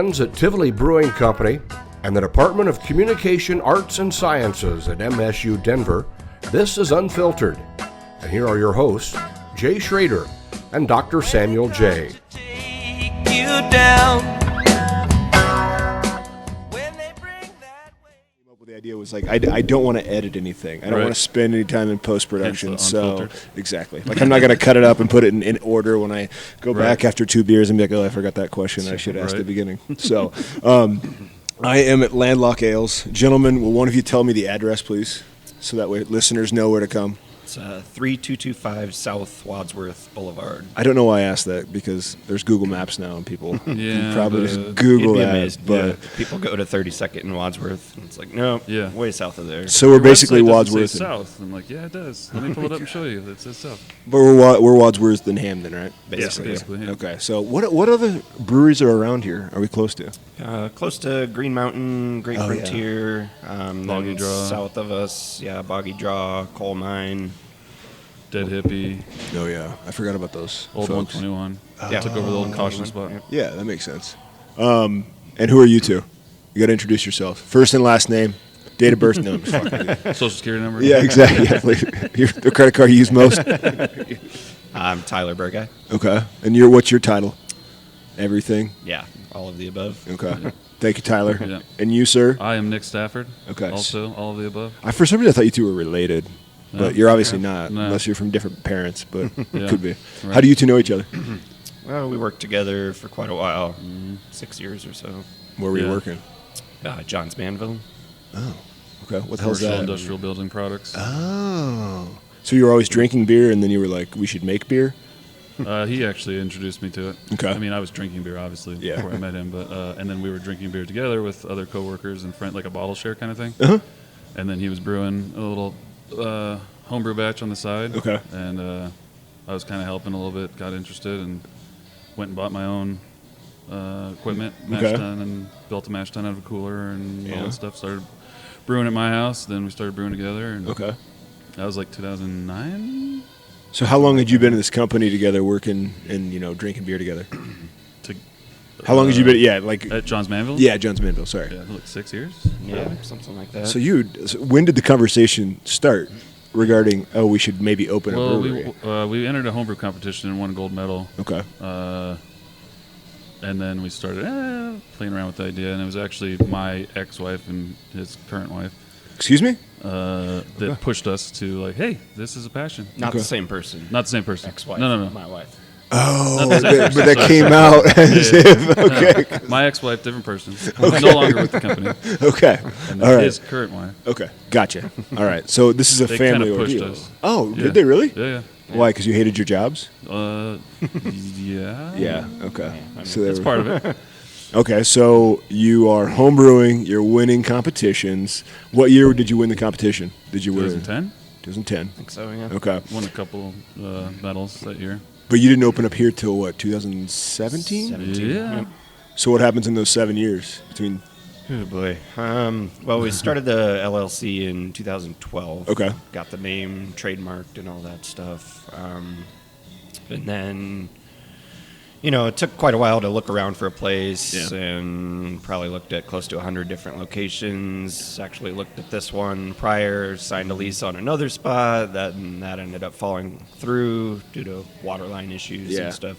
friends at Tivoli Brewing Company and the Department of Communication Arts and Sciences at MSU Denver, this is Unfiltered. And here are your hosts, Jay Schrader and Dr. Samuel J. The idea was like, I don't want to edit anything. I don't want to spend any time in post-production. So exactly, like I'm not going to cut it up and put it in order when I go back after 2 beers and be like, oh, I forgot that question I should ask at the beginning. So I am at Landlocked Ales. Gentlemen, will one of you tell me the address, please, so that way listeners know where to come? It's 3225 South Wadsworth Boulevard. I don't know why I asked that, because there's Google Maps now and people can probably just you'd Google be that. amazed. But people go to 32nd in Wadsworth, and it's like, no, way south of there. So we're basically Wadsworth. South. I'm like, yeah, it does. Let me pull it up and show you. It says south. But we're Wadsworth and Hamden, right? Basically. Yeah. Okay. So what other breweries are around here? Are we close to? Close to Green Mountain, Great Frontier. Boggy Draw. South of us, Boggy Draw, Coal Mine. Dead Hippie. Oh, yeah. I forgot about those Old folks. 121. Took over the old caution spot. Yeah, that makes sense. And who are you two? You got to introduce yourself. First and last name, date of birth. No, I'm just fucking with you. Social security number? Yeah, exactly. The credit card you use most? I'm Tyler Burgei. Okay. And what's your title? Everything? Yeah, all of the above. Okay. Yeah. Thank you, Tyler. Yeah. And you, sir? I am Nick Stafford. Okay. Also, all of the above. For some reason, I thought you two were related. But you're obviously not, No. unless you're from different parents, but could be. Right. How do you two know each other? Well, we worked together for quite a while, 6 years or so. Where were you working? John's Manville. Oh, okay. What the hell's Commercial that? industrial building products. Oh. So you were always drinking beer, and then you were like, we should make beer? He actually introduced me to it. Okay. I mean, I was drinking beer, obviously, before I met him, but and then we were drinking beer together with other coworkers and friends, like a bottle share kind of thing. Uh-huh. And then he was brewing a little homebrew batch on the side. Okay. And I was kind of helping a little bit, got interested, and went and bought my own equipment, mash tun, and built a mash tun out of a cooler and all that stuff. Started brewing at my house. Then we started brewing together. And that was like 2009. So how long had you been in this company together, working and drinking beer together? How long had you been? Yeah, like at John's Manville. Yeah, John's Manville. Sorry. Yeah, like 6 years. Yeah, something like that. So when did the conversation start regarding? Oh, we should maybe open a brewery. We entered a homebrew competition and won a gold medal. Okay. And then we started playing around with the idea, and it was actually my ex-wife and his current wife. Excuse me? That pushed us to like, hey, this is a passion. Not the same person. Not the same person. Ex-wife. No. My wife. Oh, but that came out as if, okay. My ex-wife, different person. No longer with the company. Okay. And all right. his current wife. Okay. Gotcha. All right. So this is a They family kinda pushed ordeal. us. Oh, Yeah. did they really? Yeah. Why? Because you hated your jobs? Yeah. Yeah. Okay. So That's part of it. Okay. So you are homebrewing. You're winning competitions. What year did you win the competition? Did you win? 2010. 2010. I think so, yeah. Okay. Won a couple medals that year. But you didn't open up here till what? 2017. Yeah. So what happens in those 7 years between? Oh, boy. Well, we started the LLC in 2012. Okay. Got the name trademarked and all that stuff. And then, it took quite a while to look around for a place and probably looked at close to 100 different locations. Actually looked at this one prior, signed a lease on another spot. That ended up falling through due to waterline issues and stuff.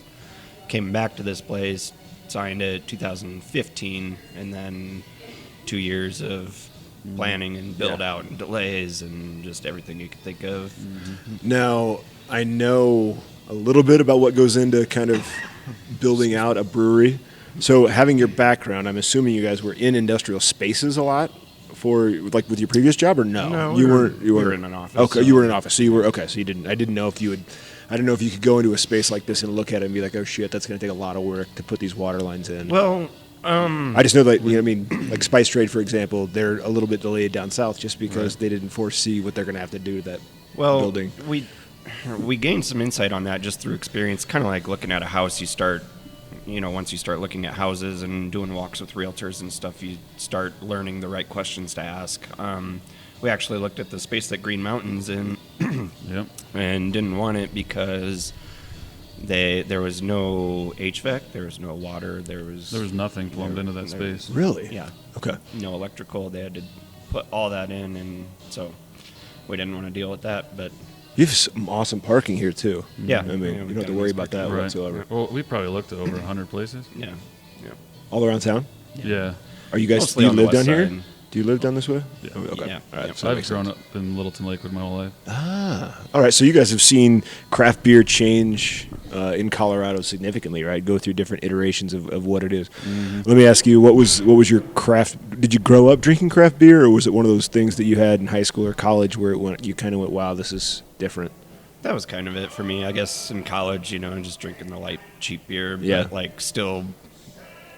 Came back to this place, signed it 2015, and then 2 years of planning and build out and delays and just everything you could think of. Now, I know a little bit about what goes into kind of building out a brewery. So having your background, I'm assuming you guys were in industrial spaces a lot with your previous job, or no? No, you we were in an office. Okay, you were in an office. So you were okay. So you didn't. I didn't know if you would. I don't know if you could go into a space like this and look at it and be like, oh shit, that's going to take a lot of work to put these water lines in. Well, I just know that like Spice Trade, for example, they're a little bit delayed down south just because they didn't foresee what they're going to have to do to that building. We gained some insight on that just through experience. Kind of like looking at a house, you start, once you start looking at houses and doing walks with realtors and stuff, you start learning the right questions to ask. We actually looked at the space that Green Mountain's in and didn't want it because There was no HVAC, there was no water, there was nothing plumbed into that space. Really? Yeah. Okay. No electrical. They had to put all that in, and so we didn't want to deal with that. But You have some awesome parking here too. yeah, I mean, you don't have to worry about that whatsoever. Well, we probably looked at over 100 places. Yeah. All around town? Yeah. Are you guys? Mostly Do you on the live down west here? side. Do you live down this way? Yeah. Okay. Yeah. All right. Yep. So that I've makes grown sense. up in Littleton, Lakewood my whole life. All right. So you guys have seen craft beer change in Colorado significantly, right? Go through different iterations of what it is. Mm-hmm. Let me ask you, what was your craft? Did you grow up drinking craft beer, or was it one of those things that you had in high school or college where you kind of went, "Wow, this is different"? That was kind of it for me. I guess in college, just drinking the light, cheap beer. Yeah. But, like, still,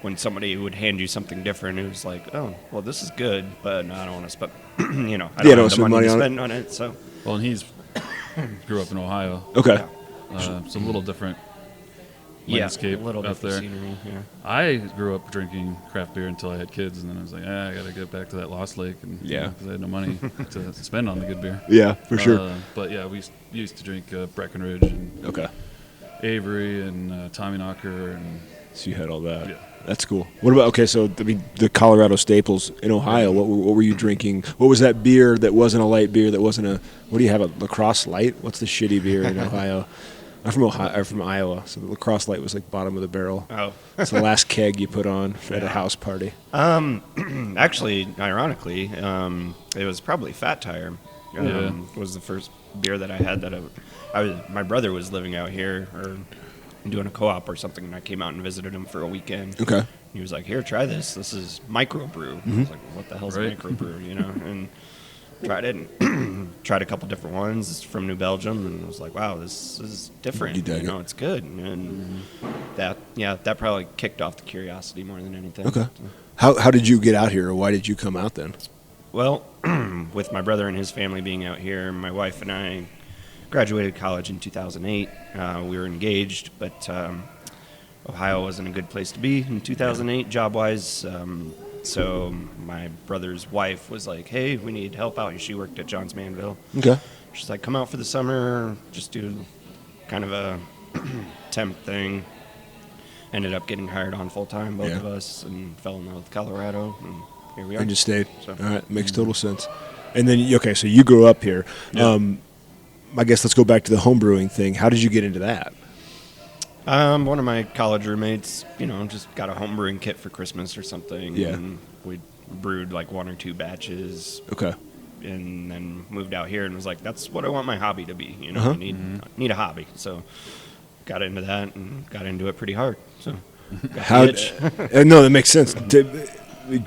when somebody would hand you something different, it was like, oh, well, this is good, but no, I don't want to spend, I don't have the money to spend on it. So, Well, and he's grew up in Ohio. Okay. It's a little different yeah, landscape a little out different there. scenery. Yeah. I grew up drinking craft beer until I had kids, and then I was like, I got to get back to that Lost Lake, and because I had no money to spend on the good beer. Yeah, for sure. But yeah, we used to drink Breckenridge and Okay. Avery and Tommyknocker, and So you had all that. Yeah. That's cool. What about, okay, so I mean, the Colorado staples in Ohio, what were you drinking? What was that beer that wasn't a light beer, that wasn't a, what do you have, a Lacrosse Light? What's the shitty beer in Ohio? I'm from Ohio, I'm from Iowa, so the Lacrosse Light was like bottom of the barrel. Oh. It's the last keg you put on at a house party. Actually, ironically, it was probably Fat Tire. Was the first beer that I had that my brother was living out here or doing a co-op or something, and I came out and visited him for a weekend. Okay. He was like, "Here, try this. This is microbrew." I was like, "What the hell's a microbrew?" And tried it and tried a couple different ones. It's from New Belgium, and I was like, "Wow, this is different. You dug it. It's good." And that probably kicked off the curiosity more than anything. Okay. How did you get out here, or why did you come out then? Well, with my brother and his family being out here, my wife and I graduated college in 2008. We were engaged, but Ohio wasn't a good place to be in 2008 job-wise. So my brother's wife was like, "Hey, we need help out." And she worked at Johns Manville. Okay. She's like, "Come out for the summer, just do kind of a temp thing." Ended up getting hired on full-time, both of us, and fell in love with Colorado, and here we are. And just stayed. So. All right, makes total sense. And then, okay, so you grew up here. Yeah. I guess let's go back to the homebrewing thing. How did you get into that? One of my college roommates, just got a homebrewing kit for Christmas or something. Yeah. And we brewed like one or two batches. Okay. And then moved out here and was like, that's what I want my hobby to be. Uh-huh. I need a hobby. So got into that and got into it pretty hard. So How? No, that makes sense.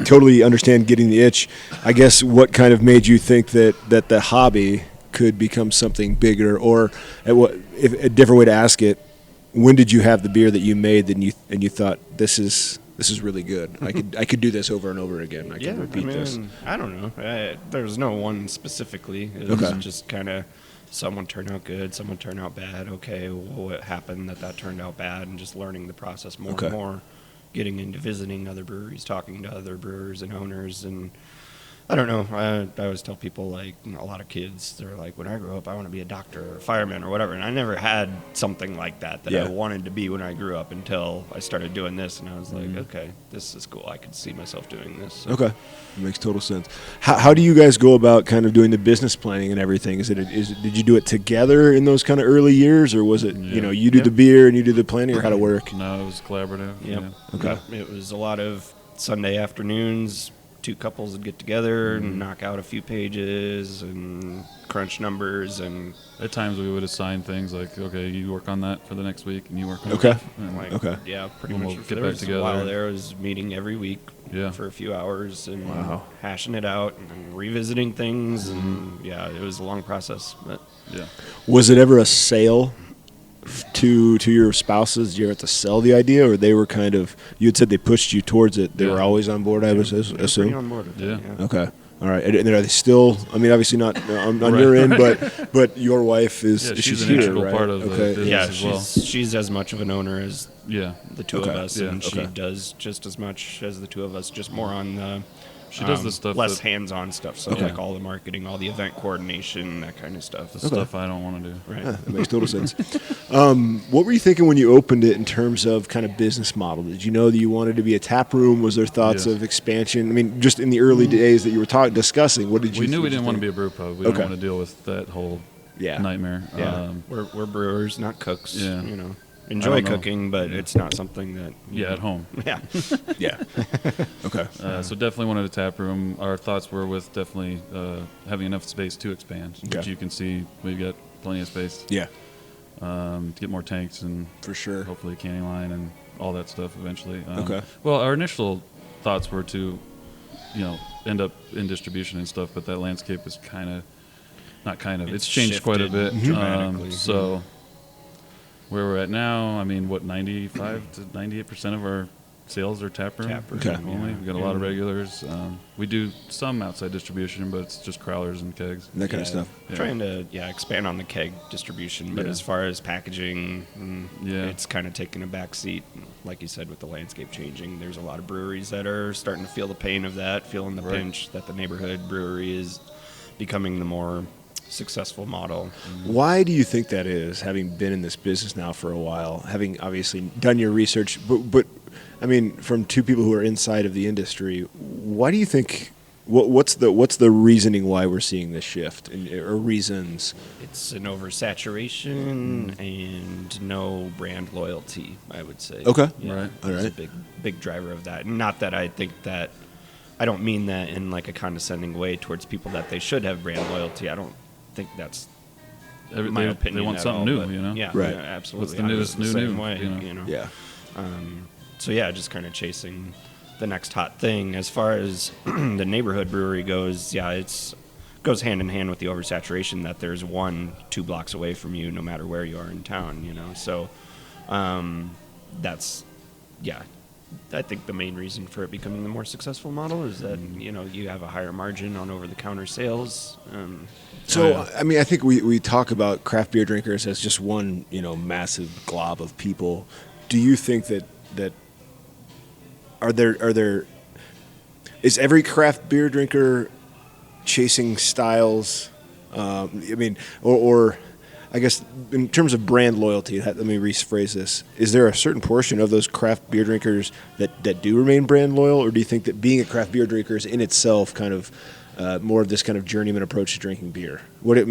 Totally understand getting the itch. I guess what kind of made you think that the hobby could become something bigger, or if a different way to ask it, when did you have the beer that you made and you thought this is really good? I could do this over and over again. I can repeat this. I don't know. There's no one specifically. It was just kind of someone turned out good, someone turned out bad. Okay, well, what happened that turned out bad, and just learning the process more and more, getting into visiting other breweries, talking to other brewers and owners, and I don't know. I always tell people, like, a lot of kids, they're like, when I grow up, I want to be a doctor or a fireman or whatever. And I never had something like that I wanted to be when I grew up until I started doing this. And I was like, okay, this is cool. I could see myself doing this. So. Okay. It makes total sense. How do you guys go about kind of doing the business planning and everything? Did you do it together in those kind of early years, or was it, you do the beer and you do the planning, or how to work? No, it was collaborative. Yep. Yeah. Okay. It was a lot of Sunday afternoons. Two couples would get together and knock out a few pages and crunch numbers, and At times we would assign things like, okay, you work on that for the next week, and you work on Okay. that. And like, Okay. yeah, pretty And much. we'll get There back was together. a while there was meeting every week Yeah. for a few hours and Wow. hashing it out and revisiting things, and it was a long process. But Yeah. Was it ever a sale to your spouses? Did you ever have to sell the idea, or they were kind of, you had said they pushed you towards it, they were always on board, I would they were pretty assume? on board with it, Yeah. Okay. All right. And are they still, I mean, obviously not on your end, but your wife is, Yeah, she's she's an here, integral right? part of the Okay. business. Yeah, as well. she's as much of an owner as Yeah. the two Okay. of us, Yeah. and she Okay. does just as much as the two of us, just more on the She does the stuff less that- hands-on stuff. So like all the marketing, all the event coordination, that kind of stuff. The stuff I don't want to do. Right. Yeah, that makes total sense. What were you thinking when you opened it in terms of kind of business model? Did you know that you wanted to be a tap room? Was there thoughts Yes. of expansion? I mean, just in the early days that you were discussing, what did you? We knew we what did didn't you want to think? be a brew pub. We Okay. didn't want to deal with that whole nightmare. Yeah. We're brewers, not cooks. Yeah. You know, I enjoy don't know. cooking, but it's not something that. At home. Yeah. Yeah. Okay. So definitely wanted a tap room. Our thoughts were with definitely having enough space to expand, Okay. which you can see we've got plenty of space Yeah. to get more tanks and For sure. hopefully a canning line and all that stuff eventually. Okay. Well, our initial thoughts were to, end up in distribution and stuff, but that landscape is it's changed quite a shifted bit. dramatically. So where we're at now, I mean, 95 to 98% of our sales are tap room. Tap room, Okay. Only. We've got a lot of regulars. We do some outside distribution, but it's just crowlers and kegs. That kind of stuff. Yeah. Trying to expand on the keg distribution, but Yeah. as far as packaging, it's kind of taken a back seat. Like you said, with the landscape changing, there's a lot of breweries that are starting to feel the pain of that, feeling the Right. pinch that the neighborhood brewery is becoming the more successful model. Why do you think that is, having been in this business now for a while, having obviously done your research, but I mean, from two people who are inside of the industry, why do you think, what's the reasoning why we're seeing this shift, or reasons? It's an oversaturation and no brand loyalty, I would say. Okay. Yeah, Right. All it's right. a big driver of that. Not that I think that, I don't mean that in like a condescending way towards people that they should have brand loyalty. I don't think that's my opinion. They want at something all, new, but Yeah. Right. Yeah, absolutely. What's the I was newest the same new, way, you know? Yeah. So yeah, just kind of chasing the next hot thing. As far as the neighborhood brewery goes, it's goes hand in hand with the oversaturation that there's 1-2 blocks away from you, no matter where you are in town. So that's I think the main reason for it becoming the more successful model is that you have a higher margin on over-the-counter sales. So, I mean, I think we talk about craft beer drinkers as just one, massive glob of people. Do you think that is every craft beer drinker chasing styles? I mean, or I guess in terms of brand loyalty, let me rephrase this. Is there a certain portion of those craft beer drinkers that do remain brand loyal, or do you think that being a craft beer drinker is in itself kind of more of this kind of journeyman approach to drinking beer?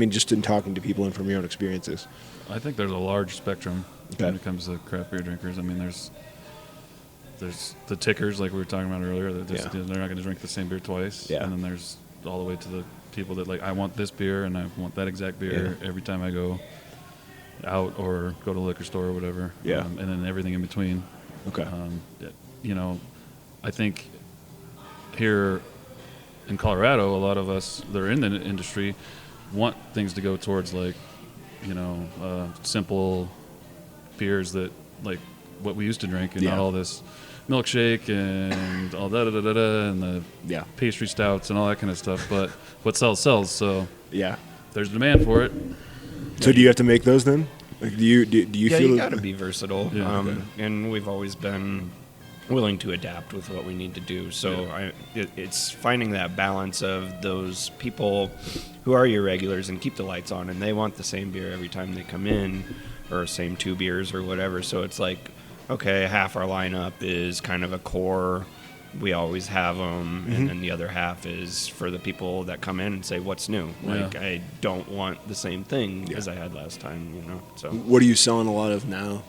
Just in talking to people and from your own experiences. I think there's a large spectrum Okay. when it comes to craft beer drinkers. I mean, there's the tickers, like we were talking about earlier. That just, Yeah. they're not going to drink the same beer twice. Yeah. And then there's all the way to the people that I want this beer and I want that exact beer every time I go out or go to the liquor store or whatever. Yeah. And then everything in between. Okay. I think here in Colorado, a lot of us that are in the industry want things to go towards simple beers that like what we used to drink and not all this milkshake and all and the pastry stouts and all that kind of stuff. But what sells. So there's demand for it. So do you have to make those then? Like, do you feel you that- got to be versatile, Yeah. and we've always been willing to adapt with what we need to do. So it's finding that balance of those people who are your regulars and keep the lights on, and they want the same beer every time they come in, or same 2 beers or whatever. So it's like, okay, half our lineup is kind of a core. We always have them, and then the other half is for the people that come in and say, "What's new?" Like, I don't want the same thing as I had last time, So, What are you selling a lot of now?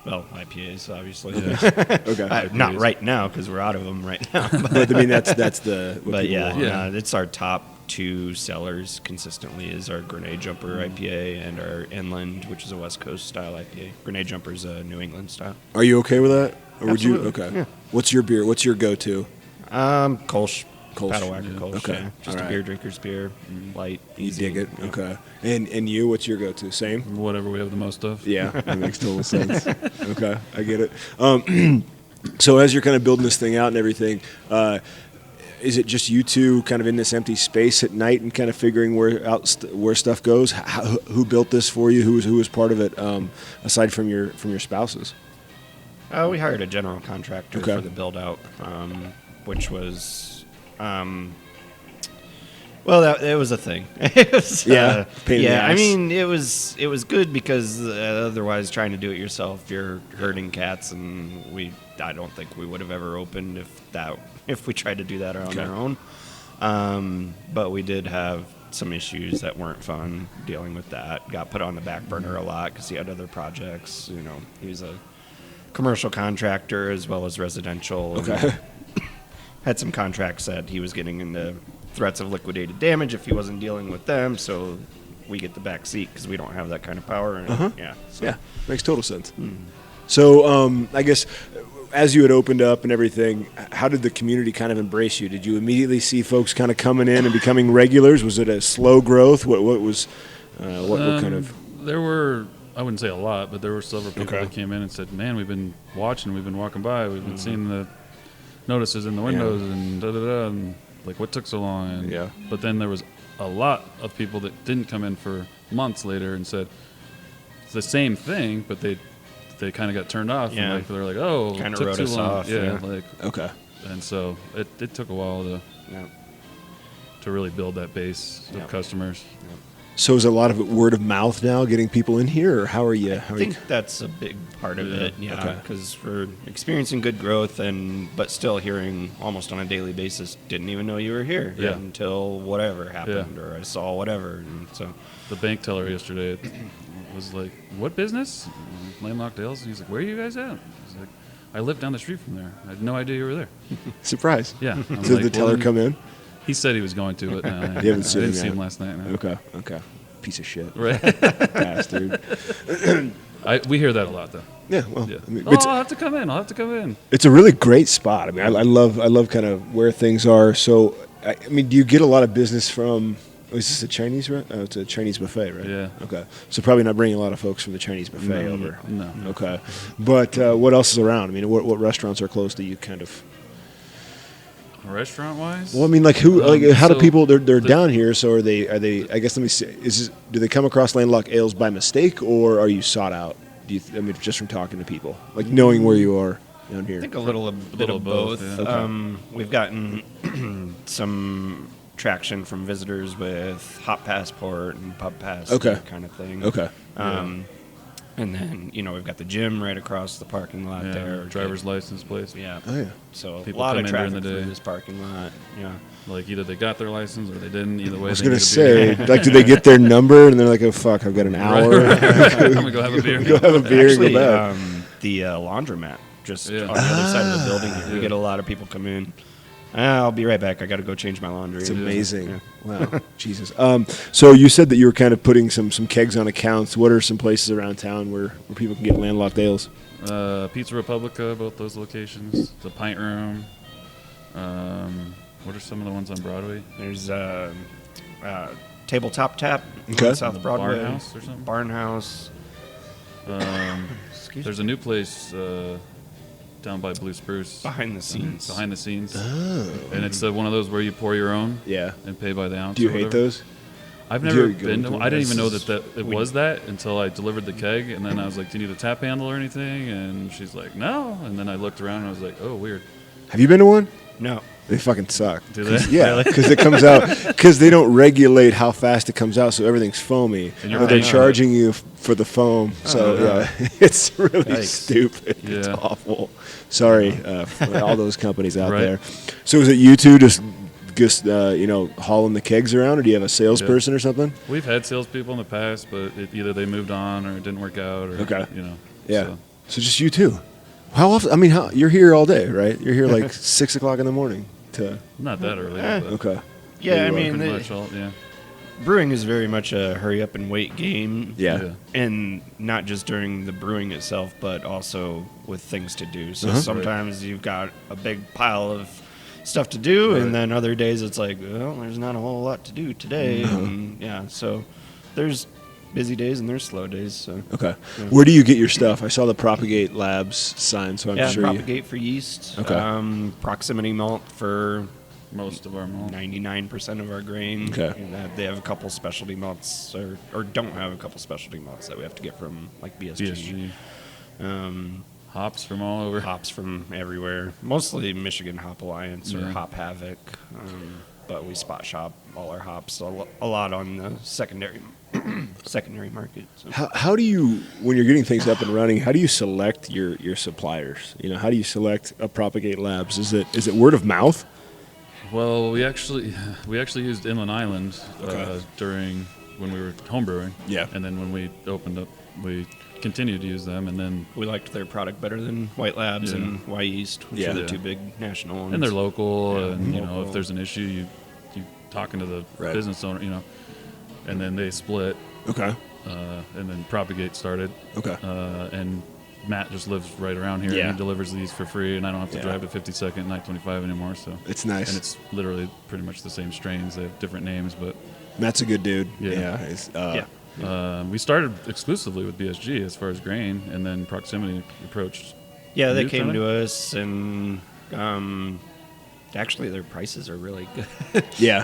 well, IPAs, obviously. Okay. Not right now because we're out of them right now. But I mean, that's the. What But people want. it's our top 2 sellers consistently is our Grenade Jumper IPA and our Inland, which is a West Coast style IPA. Grenade Jumper is a New England style. Are you okay with that? Or would you? Absolutely, Okay. yeah. What's your beer? What's your go-to? Kolsch. Kolsch. Paddlewacker Kolsch. Okay. Yeah. Just All a right. beer drinker's beer. Light. You easy. dig it? Okay. And you? What's your go-to? Same. Whatever we have the most of. Yeah, that makes total sense. Okay, I get it. So as you're kind of building this thing out and everything, is it just you two kind of in this empty space at night and kind of figuring where stuff goes? Who built this for you? Who was part of it aside from your spouses? We hired a general contractor Okay. for the build out, which was Well, it was a thing. It was, Yeah, pain in the I ass. mean, it was good because otherwise, trying to do it yourself, you're herding cats, and I don't think we would have ever opened if we tried to do that on our own. But we did have some issues that weren't fun dealing with that. Got put on the back burner a lot because he had other projects. You know, he was a commercial contractor as well as residential. Okay. Had some contracts that he was getting into threats of liquidated damage if he wasn't dealing with them, so we get the back seat because we don't have that kind of power. And, Yeah, makes total sense. So I guess as you had opened up and everything, how did the community kind of embrace you? Did you immediately see folks kind of coming in and becoming regulars? Was it a slow growth? What was what kind of? There were, I wouldn't say a lot, but there were several people that came in and said, "Man, we've been watching, we've been walking by, we've been seeing the notices in the windows and da da da." And like, what took so long? And, but then there was a lot of people that didn't come in for months later and said it's the same thing, but they kind of got turned off. Yeah. And like, they're like, oh, Kind of took wrote too us long. off. Yeah, Yeah. like, Okay. and so it took a while to really build that base of customers. So is a lot of it word of mouth now, getting people in here, or how are you? I think that's a big part of it, because we're experiencing good growth, but still hearing almost on a daily basis, didn't even know you were here until whatever happened, or I saw whatever. And so The bank teller yesterday was like, what business? Landlocked Ales. And he's like, where are you guys at? He's like, I live down the street from there. I had no idea you were there. Surprise. Yeah. Did the teller come in? He said he was going to, but I You haven't seen didn't him see yet. him last night. No. Okay. Piece of shit. Right. Bastard. We hear that a lot, though. Yeah, well, Yeah. I mean, I'll have to come in. it's a really great spot. I mean, I love kind of where things are. So, I mean, do you get a lot of business from? Oh, is this a Chinese? It's a Chinese buffet, right? Yeah. Okay. So probably not bringing a lot of folks from the Chinese buffet over. No. Okay. But what else is around? I mean, what restaurants are close to you? Kind of. Restaurant-wise? Well, I mean, like who? How do so people? They're down here. So are they? I guess let me see. Do they come across Landlocked Ales by mistake, or are you sought out? I mean, just from talking to people, like knowing where you are down here. I think a little bit of both. Yeah. We've gotten some traction from visitors with Hot Passport and Pub Pass, that kind of thing. Okay. And then, we've got the gym right across the parking lot there. Driver's license place. Yeah. Oh yeah. So People a lot come of in during traffic the day. through this parking lot. Yeah. Like either they got their license or they didn't. Either way, I was they gonna need a say, beer. like, do they get their number and they're like, "Oh fuck, I've got an hour." I'm gonna go have a beer. Go have a beer Actually, and go back. the laundromat just on the other side of the building here. We get a lot of people come in. I'll be right back. I got to go change my laundry. It's amazing. Yeah. Wow, Jesus. So you said that you were kind of putting some kegs on accounts. What are some places around town where people can get Landlocked Ales? Pizza Republica, both those locations. The Pint Room. What are some of the ones on Broadway? There's Tabletop Tap Okay. on South Broadway. Barnhouse or something? Barnhouse. There's a new place down by Blue Spruce. Behind the scenes. Behind the scenes. Oh. And it's one of those where you pour your own. Yeah. And pay by the ounce. Do you or hate whatever. those? I've Do never you go been to to one. I didn't even know this? that it was that until I delivered the keg. And then I was like, do you need a tap handle or anything? And she's like, no. And then I looked around and I was like, oh, weird. Have you been to one? No. They fucking suck. Do they? Yeah, because it comes out because they don't regulate how fast it comes out, so everything's foamy. And you're But they're paying charging you for the foam, so yeah, it's really Yikes. stupid. It's Yeah. awful. Sorry for all those companies out Right. there. So is it you two just hauling the kegs around, or do you have a salesperson or something? We've had salespeople in the past, but either they moved on or it didn't work out. Or, Okay. Yeah. so. So just you two. How often? I mean, you're here all day, right? You're here like 6 o'clock in the morning. Not that early. But Okay. Yeah, I pretty mean, much all, yeah. brewing is very much a hurry up and wait game. Yeah. And not just during the brewing itself, but also with things to do. So Uh-huh. sometimes you've got a big pile of stuff to do, Right. and then other days it's like, well, there's not a whole lot to do today. And so there's busy days and there's slow days. So Okay. Where do you get your stuff? I saw the Propagate Labs sign, so I'm sure Propagate for yeast. Okay. Proximity malt for Most of our malt. 99% of our grain. Okay. And they have a couple specialty malts, or don't have a couple specialty malts that we have to get from like BSG. BSG. hops from all over. Hops from everywhere. Mostly Michigan Hop Alliance or Yeah. Hop Havoc. But we spot shop all our hops a lot on the secondary market. So. How do you, when you're getting things up and running, how do you select your suppliers? You know, how do you select a Propagate Labs? Is it word of mouth? Well, we actually used Inland Island Okay. during when we were homebrewing. Yeah. And then when we opened up, we continued to use them, and then We liked their product better than White Labs Yeah. and Y East, which Yeah. are the Yeah. two big national ones. and they're local, Yeah, and you know local. if there's an issue, you talking to the Right. business owner, you know, and then they split, Okay. and then Propagate started, Okay. and Matt just lives right around here. Yeah. And he delivers these for free, and I don't have to Yeah. drive to 52nd and 925 anymore. So It's nice. and it's literally pretty much the same strains. They have different names, but Matt's a good dude. Yeah. He's, Yeah. we started exclusively with BSG as far as grain, and then Proximity approached. Yeah, they you, came Tony? to us, and actually their prices are really good. Yeah.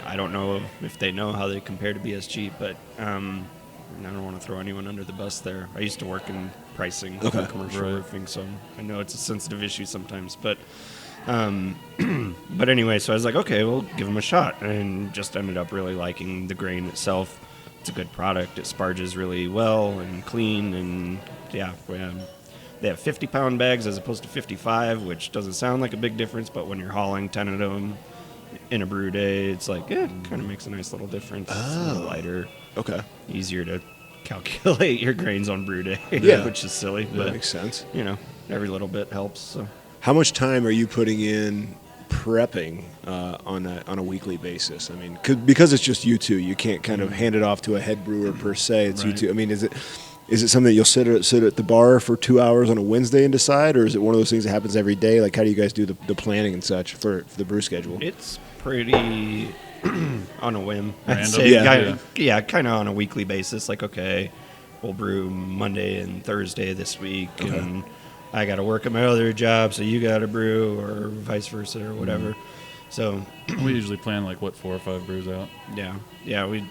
I don't know if they know how they compare to BSG, but and I don't want to throw anyone under the bus there. I used to work in pricing Okay. for commercial Right. roofing, so I know it's a sensitive issue sometimes. But but anyway, so I was like, okay, we'll give them a shot, and just ended up really liking the grain itself. It's a good product. It sparges really well and clean, and yeah, they have 50-pound bags as opposed to 55, which doesn't sound like a big difference, but when you're hauling 10 of them in a brew day, it's like, yeah, it kind of makes a nice little difference. It's a little lighter, Okay. easier to calculate your grains on brew day, Yeah. which is silly, That but makes sense. you know, every little bit helps. So How much time are you putting in prepping on a weekly basis? I mean, because it's just you two, you can't kind of hand it off to a head brewer per se. It's you Right. two. I mean, is it something that you'll sit at the bar for 2 hours on a Wednesday and decide, or is it one of those things that happens every day? Like, how do you guys do the planning and such for the brew schedule? it's pretty on a whim. I'd Random? say, Yeah. yeah, kind of on a weekly basis. Like, okay, we'll brew Monday and Thursday this week, and I got to work at my other job, so you got to brew, or vice versa, or whatever. So, We usually plan like 4 or 5 brews out. we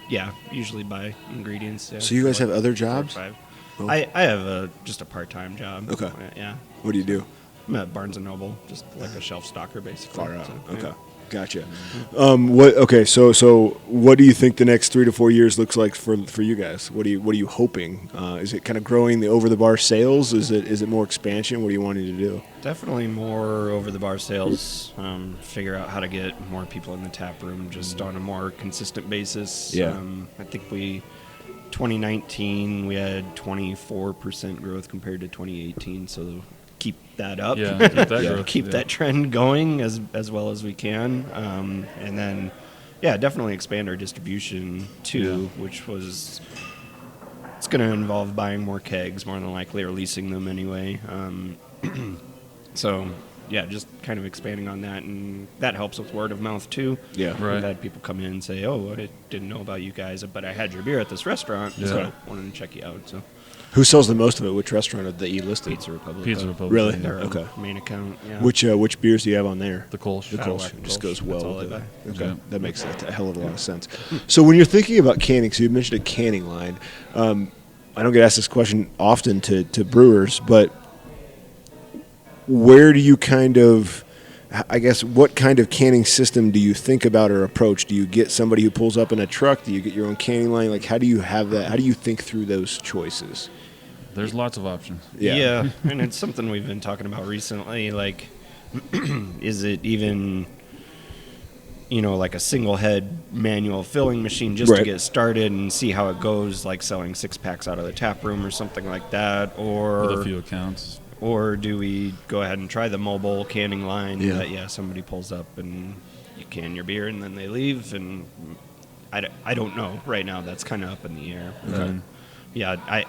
usually buy ingredients. Yeah, So you guys for have other 4 or jobs? 5. Oh. I have just a part-time job. Okay. Yeah, What do you do? I'm at Barnes and Noble, just like a shelf stocker, basically. Far out. So, Okay. yeah. Gotcha. So what do you think the next 3 to 4 years looks like for you guys? What are you hoping? Is it kind of growing the over the bar sales? Is it more expansion? What are you wanting to do? Definitely more over-the-bar sales. Figure out how to get more people in the tap room just on a more consistent basis. Yeah. I think 2019 we had 24% growth compared to 2018, so keep that up. Yeah, keep that Yeah. growth. Keep yeah. that trend going as well as we can, and then definitely expand our distribution too, which was it's going to involve buying more kegs more than likely, or leasing them anyway. So just kind of expanding on that, and that helps with word of mouth too. Yeah. Right. We've had people come in and say, "Oh, I didn't know about you guys, but I had your beer at this restaurant, so Yeah. I wanted to check you out." So Who sells the most of it? Which restaurant that you listed? Pizza Republic. Pizza Republic. Really? Their Okay. main account. Yeah. Which beers do you have on there? The Kolsch. The Cadillac Kolsch and just Kolsch. goes well That's all with I it. buy. Okay. Yeah. That makes a hell of a lot of sense. So when you're thinking about canning, so you mentioned a canning line. I don't get asked this question often to brewers, but where do you what kind of canning system do you think about or approach? Do you get somebody who pulls up in a truck? Do you get your own canning line? Like, how do you have that? How do you think through those choices? There's lots of options. Yeah, and it's something we've been talking about recently. Like, is it even, like a single head manual filling machine just to Right. get started and see how it goes, like selling 6-packs out of the tap room or something like that, With a or few accounts. do we go ahead and try the mobile canning line? Yeah. That somebody pulls up and you can your beer and then they leave, and I don't know right now. That's kind of up in the air. Okay.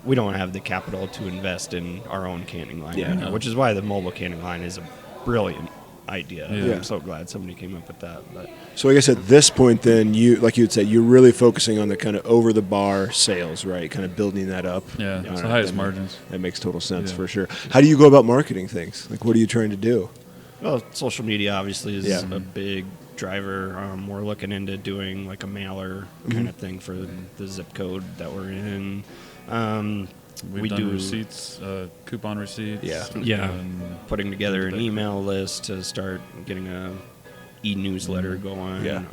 We don't have the capital to invest in our own canning line Yeah. right now, which is why the mobile canning line is a brilliant idea. Yeah. I'm so glad somebody came up with that. But So I guess at this point, then like you'd say, you're really focusing on the kind of over the bar sales, right? Kind of building that up. Yeah, All it's the right, highest that ma- margins. That makes total sense Yeah. for sure. How do you go about marketing things? Like, what are you trying to do? well, social media obviously is Yeah. a big driver. We're looking into doing like a mailer kind of thing for the zip code that we're in. We've done receipts, coupon receipts. Yeah. Putting together an email list to start getting a e-newsletter going. Yeah.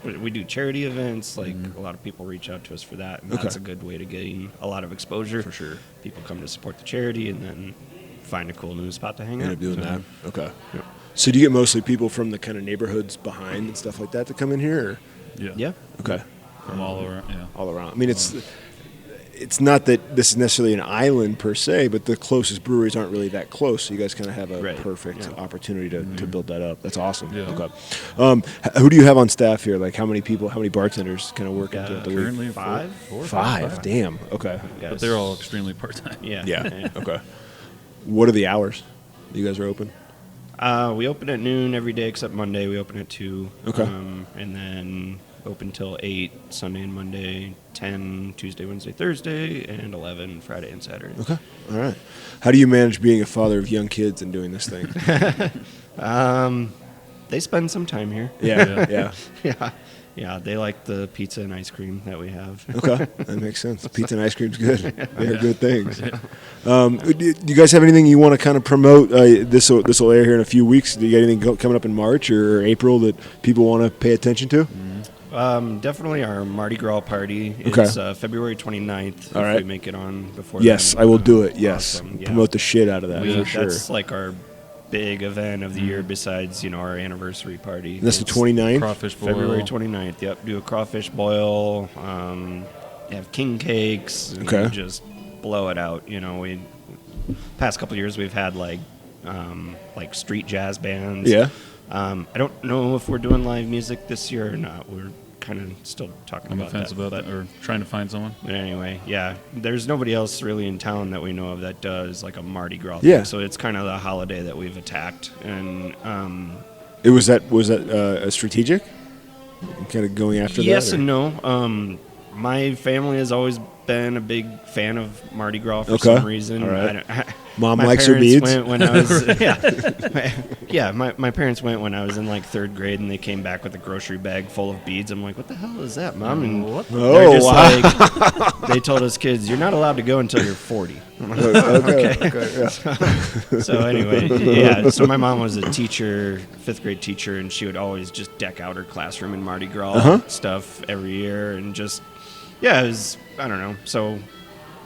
We do charity events. Like a lot of people reach out to us for that, and that's a good way to gain a lot of exposure. For sure. People come to support the charity and then find a cool news spot to hang End out. up doing that. Okay. Yeah. So do you get mostly people from the kind of neighborhoods behind and stuff like that to come in here? Or? Yeah. Okay. From all around, yeah. All around. I mean, it's not that this is necessarily an island per se, but the closest breweries aren't really that close. So you guys kind of have a perfect opportunity to build that up. That's awesome. Yeah. Okay. Who do you have on staff here? Like how many people, how many bartenders kind of work into the week? Currently Five. Five. Damn. Okay. Yes. But they're all extremely part-time. Yeah. Okay. What are the hours you guys are open? We open at noon every day except Monday. We open at 2. Okay. And then open till 8 Sunday and Monday, 10 Tuesday, Wednesday, Thursday, and 11 Friday and Saturday. Okay. All right. How do you manage being a father of young kids and doing this thing? They spend some time here. Yeah. Yeah, they like the pizza and ice cream that we have. Okay, that makes sense. Pizza and ice cream's good. They're good things. Do you guys have anything you want to kind of promote? This will air here in a few weeks. Do you got anything coming up in March or April that people want to pay attention to? Definitely our Mardi Gras party. Okay. It's February 29th. All right. If we make it on before Yes, then. I will do it. Yes, Awesome. Yeah. promote the shit out of that for sure. That's like our big event of the year besides, our anniversary party. And that's the It's 29th? Crawfish boil. February 29th. Yep. Do a crawfish boil. Have king cakes. And Okay. just blow it out. We past couple years we've had like street jazz bands. Yeah. I don't know if we're doing live music this year or not. We're kind of still talking On the about fence that. about that, or trying to find someone. But anyway, yeah, there's nobody else really in town that we know of that does like a Mardi Gras Yeah. thing. So it's kind of the holiday that we've attacked. And Was that strategic? Kind of going after that? yes or? and no. My family has always been a big fan of Mardi Gras for Okay. some reason. All right. I Mom my likes her parents beads? Went when I was, my parents went when I was in like 3rd grade, and they came back with a grocery bag full of beads. I'm like, what the hell is that, Mom? And they're just like, they told us kids, you're not allowed to go until you're 40. I'm like, okay. So anyway, yeah. So my mom was a teacher, 5th grade teacher, and she would always just deck out her classroom in Mardi Gras stuff every year, and just it was, I don't know. So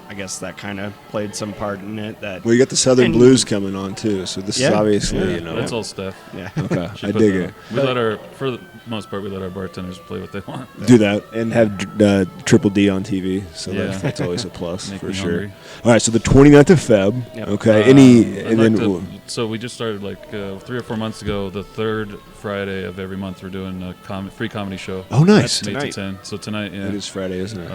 I guess that kind of played some part in it. That Well, you got the Southern and- Blues coming on too, so this is obviously That's all stuff. Yeah. Okay, She I put dig the- it. For the most part, we let our bartenders play what they want. Do that and have Triple D on TV, so Yeah. that's always a plus Make for me sure. hungry. All right, so the 29th of Feb. Yep. Okay, So we just started 3 or 4 months ago. The 3rd Friday of every month, we're doing a free comedy show. Oh, nice. From 8 to Tonight. 10. So tonight, yeah. It is Friday, isn't it?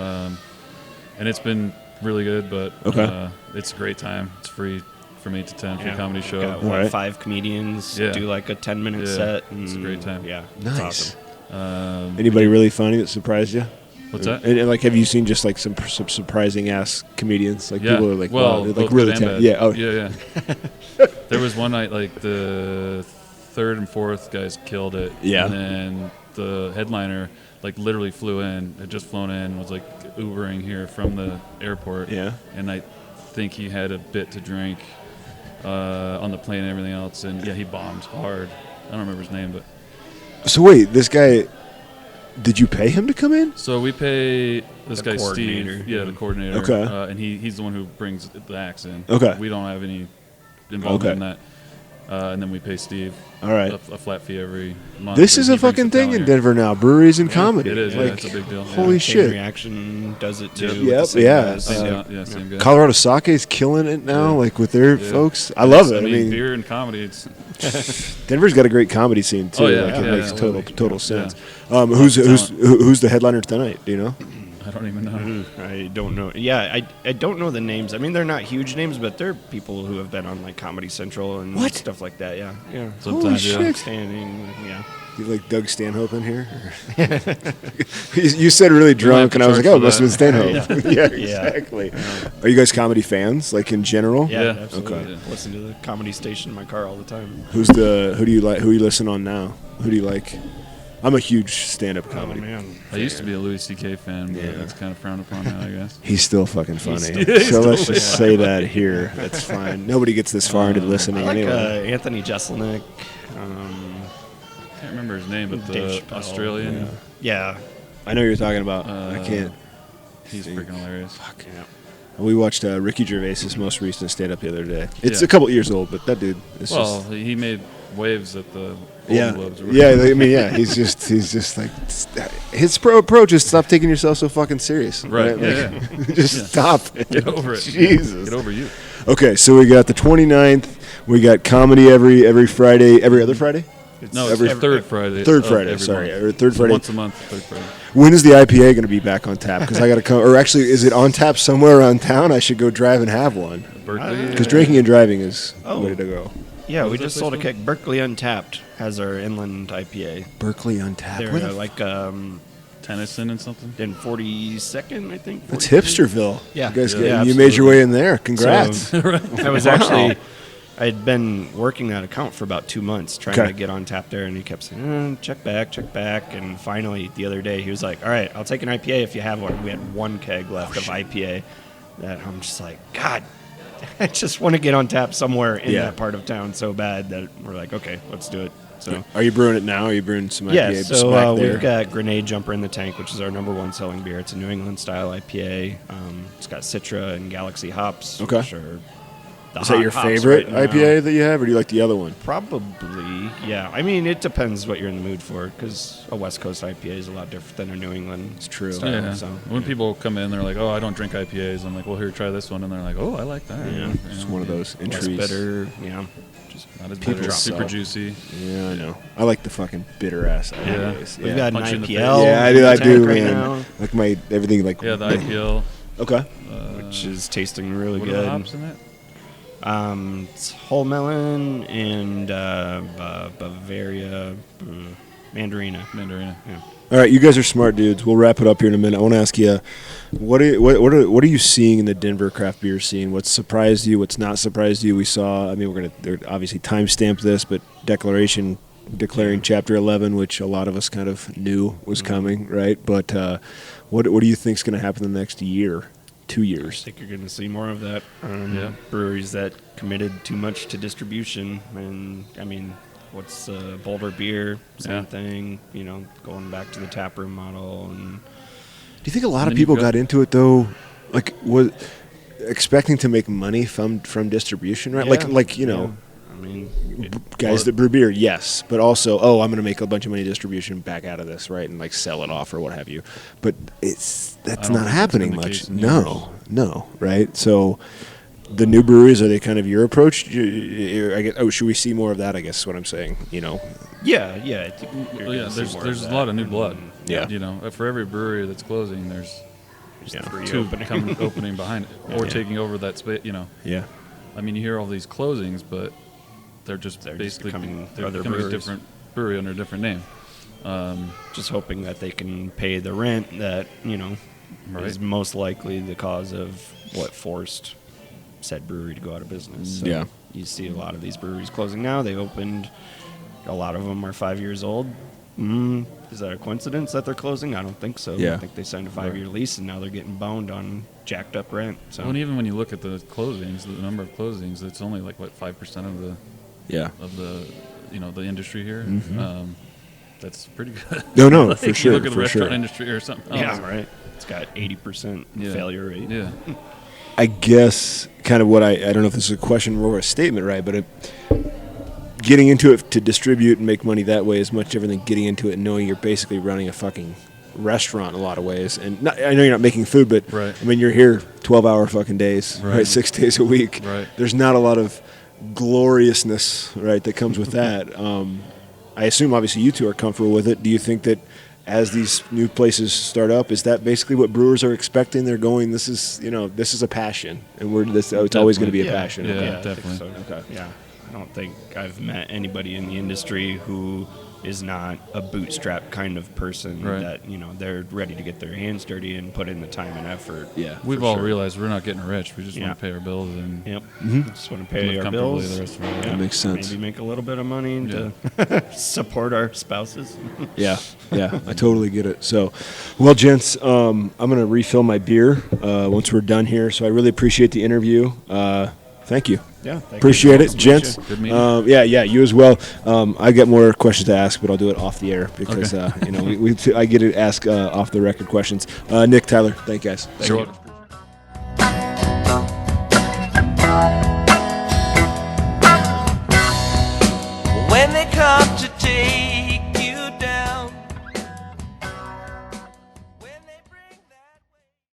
And it's been really good, but Okay. it's a great time. It's free from 8 to 10, free Yeah. comedy show. Got, All right. 5 comedians Yeah. do like a 10-minute Yeah. set. It's a great time. Yeah, Nice. it's awesome. Anybody really funny that surprised you? What's that? And have you seen just like some surprising ass comedians? Like Yeah. people are like, well, wow, they're, both like really good and bad. talented. Yeah. Oh, yeah. There was one night the 3rd and 4th guys killed it. Yeah. And then the headliner literally flew in, had just flown in, was Ubering here from the airport. Yeah. And I think he had a bit to drink on the plane and everything else, and he bombed hard. I don't remember his name, but So wait, this guy, did you pay him to come in? so we pay this The guy coordinator. Steve, the coordinator. Okay. And he's the one who brings the acts in. Okay. We don't have any involvement in Okay. that. And then we pay Steve All right. a flat fee every month. This and is he a brings fucking the thing talent in here. Denver now. Breweries and comedy. It is. Yeah, Like, it's a big deal. holy Chain shit. Reaction does it too. Yep. with the Yep, same yeah. guys. Same guy. Colorado Sake is killing it now, Yeah. with their Yeah. folks. I love it. I mean, beer and comedy. It's Denver's got a great comedy scene too. Oh, yeah, Like, it yeah, makes yeah. total sense. Yeah. Who's the headliner tonight? Do you know? I don't even know. I don't know. Yeah, I don't know the names. I mean, they're not huge names, but they're people who have been on like Comedy Central and What? stuff like that. Yeah, yeah. Sometimes, Holy yeah. shit. Standing. Yeah. You like Doug Stanhope in here? You said really drunk, and I was like, oh, it must have been Stanhope. Yeah, exactly. Are you guys comedy fans, like in general? Yeah, Yeah. absolutely. Okay. Yeah. Listen to the Comedy Station in my car all the time. Who do you like? Who you listen on now? Who do you like? I'm a huge stand-up comedy. I used to be a Louis C.K. fan, but it's kind of frowned upon now, I guess. He's still fucking funny. So let's just say that here. That's fine. Nobody gets this far into listening I like anyway. Anthony Jeselnik. I can't remember his name, but the Australian. Yeah. I know who you're talking about. I can't. He's freaking hilarious. Fuck. Yeah. We watched Ricky Gervais's most recent stand-up the other day. It's a couple years old, but that dude is just... he made waves at the Golden Globes. He's just like... His approach is stop taking yourself so fucking serious. Right. Just stop it. Get over it. Jesus. Get over you. Okay, so we got the 29th. We got comedy every Friday. Every other Friday? It's third Friday. Third Friday, sorry. Or third Friday. Once a month, third Friday. When is the IPA going to be back on tap? Because I got to come. Or actually, is it on tap somewhere around town? I should go drive and have one. Burgei? Because drinking and driving is the way to go. Yeah, we just sold a keg. Burgei Untapped has our inland IPA. Burgei Untapped. They're like Tennyson and something? in 42nd, I think. It's Hipsterville. Yeah. You guys Yeah, you made your way in there. Congrats. I was actually... I had been working that account for about 2 months trying to get on tap there, and he kept saying, check back. And finally, the other day, he was like, all right, I'll take an IPA if you have one. We had one keg left of IPA that I'm just like, God, I just want to get on tap somewhere in that part of town so bad that we're like, okay, let's do it. So, are you brewing it now? Are you brewing some IPA? Yeah, so we've got Grenade Jumper in the tank, which is our #1 selling beer. It's a New England style IPA. It's got Citra and Galaxy hops, which are Is that your favorite IPA that you have, or do you like the other one? Probably, yeah. I mean, it depends what you're in the mood for, because a West Coast IPA is a lot different than a New England. It's true. Style, Yeah. So, when people come in, they're like, "Oh, I don't drink IPAs." I'm like, "Well, here, try this one," and they're like, "Oh, I like that." Yeah. It's one of those less entries. bitter, just not as bitter, super juicy. Yeah, I know. I like the fucking bitter ass IPAs. We've got an Punch in the IPL. Yeah, I do, right man. now, Like my everything, like Yeah, the IPL. Okay. which is tasting really What are good. the hops in it? It's whole melon and Bavaria, Mandarina. Yeah. All right, you guys are smart dudes. We'll wrap it up here in a minute. I want to ask you, what are you seeing in the Denver craft beer scene? What's surprised you? What's not surprised you? We saw. I mean, they're obviously timestamp this, but declaring Chapter 11, which a lot of us kind of knew was coming, right? But what do you think is going to happen in the next year, 2 years? I think you're going to see more of that. Breweries that committed too much to distribution, and I mean, what's Boulder Beer? Same thing. Going back to the taproom model. And do you think a lot of people got into it though, like was expecting to make money from distribution, right? Yeah. I mean, guys that brew beer, yes, but also, I'm going to make a bunch of money distribution back out of this, right, and like sell it off or what have you. But that's not happening much. No, right? So the new breweries, are they kind of your approach? Should we see more of that? I guess is what I'm saying. Yeah. I think There's a lot of new blood. Yeah. For every brewery that's closing, there's two opening behind it or taking over that space. Yeah. I mean, you hear all these closings, but they're basically becoming a different brewery under a different name. Just hoping that they can pay the rent that is most likely the cause of what forced said brewery to go out of business. So you see a lot of these breweries closing now. They opened. A lot of them are 5 years old. Is that a coincidence that they're closing? I don't think so. Yeah. I think they signed a 5-year lease, and now they're getting boned on jacked up rent. So. Well, and even when you look at the closings, the number of closings, it's only like 5% of the industry here. Mm-hmm. That's pretty good. No, like for sure. You look at the restaurant industry or something. Yeah, right. It's got 80% failure rate. Yeah. I guess kind of what I don't know if this is a question or a statement, right? But getting into it to distribute and make money that way is much different than getting into it and knowing you're basically running a fucking restaurant in a lot of ways. And I know you're not making food, but right. I mean, you're here 12-hour fucking days, right? 6 days a week. Right. There's not a lot of gloriousness, right, that comes with that. I assume, obviously, you two are comfortable with it. Do you think that as these new places start up, is that basically what brewers are expecting? They're going, this is a passion, and it's always going to be a passion. Yeah, Okay. definitely. So. Okay. Yeah. I don't think I've met anybody in the industry who is not a bootstrap kind of person Right. that, you know, they're ready to get their hands dirty and put in the time and effort. Yeah. We've for all sure. realized we're not getting rich. We just Yeah. want to pay our bills and Yep. Mm-hmm. Just want to pay live our comfortably bills. the rest of our life. That makes sense. Maybe make a little bit of money to support our spouses. Yeah, yeah, I totally get it. So, well, gents, I'm going to refill my beer once we're done here. So I really appreciate the interview. Thank you. Yeah. thank Appreciate you. it, gents. Good meeting. Yeah, you as well. I get more questions to ask, but I'll do it off the air because you know I get to ask off the record questions. Nick, Tyler, thank you guys. Sure.